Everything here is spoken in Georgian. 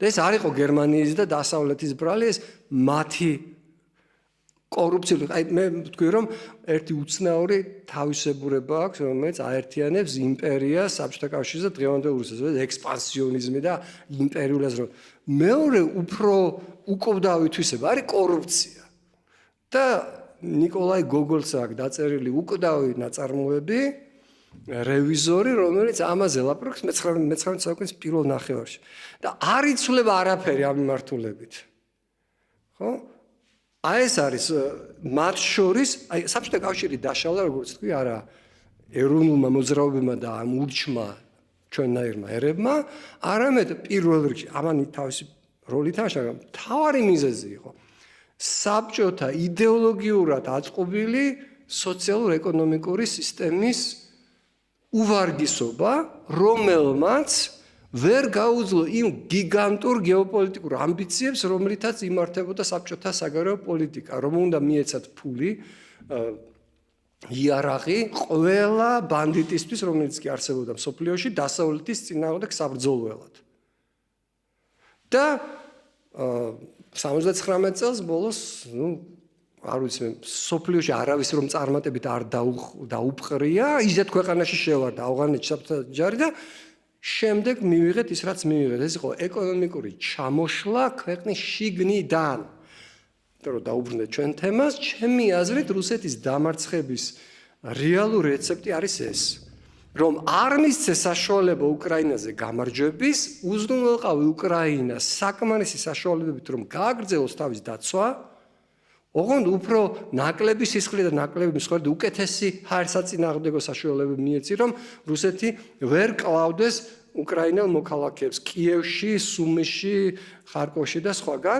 და ეს არ იყო გერმანიის და დასავლეთის ბრალი, ეს მათი კორუფციული, აი მე ვთქვი რომ ერთი უცნაური თავისებურება აქვს, რომელიც აერთიანებს იმპერიას, საბჭოთა კავშირს და დღევანდელ რუსეთს, ექსპანსიონიზმი და იმპერიული აზროვნება. მეორე უფრო უკობდავი თვისება არის კორუფცია. და ნიკოლაი გოგოლს აქვს დაწერილი უკდავი ნაწარმოები, რევიზორი, რომელიც ამაზე ლაპარაკობს მე-19 საუკუნის პირველ ნახევარში. და არ იცვლება არაფერი ამ მიმართულებით. ხო? აი ეს არის მათ შორის, აი საბჭოთა კავშირი დაშალა, როგორც თქვი, არა ეროვნულმა მოძრაობებმა და ამ ურჩმა ჩვენნაირმა ერებმა, არამედ პირველ რიგში ამანი თავისი როლი თამაშა, მთავარი მიზეზი იყო საბჭოთა იდეოლოგიურად აწყობილი სოციალურ-ეკონომიკური სისტემის უვარგისობა, რომელმაც ვერ გაუძლო იმ გიგანტურ გეოპოლიტიკურ ამბიციებს, რომლითაც იმართებოდა საბჭოთა საგარეო პოლიტიკა, რომ უნდა მიეცათ ფული, იარაღი ყველა ბანდიტისთვის, რომელიც კი არსებობდა მსოფლიოში, დასავლეთის წინააღმდეგ საბრძოლველად. და 79 წელს ბოლოს, არ ვიცი, მსოფლიოში არავის რომ წარმატებით არ დაუპყრია, ისეთ ქვეყანაში შევარდა ავღანეთში საბჭოთა ჯარი და შემდეგ მივიღეთ ის რაც მივიღეთ. ეს იყო ეკონომიკური ჩამოშლა ქვეყნის შიგნიდან. იმიტომ რომ დაუბრუნდეთ ჩვენ თემას, ჩემი აზრით რუსეთის დამარცხების რეალური რეცეპტი არის ეს, რომ არ მისცეს საშუალება უკრაინაზე გამარჯვების, უზრუნველყავი უკრაინას საკმარისი საშუალებებით, რომ გააგრძელოს თავის დაცვა, ოღონდ უფრო ნაკლები სისხლი და ნაკლები მსხვერპლი უკეთესი ჰაერსაწინააღმდეგო საშუალებები მიეცი, რომ რუსეთი ვერ კლავდეს უკრაინელ მოქალაქეებს კიევში, სუმიში, ხარკოვში და სხვაგან.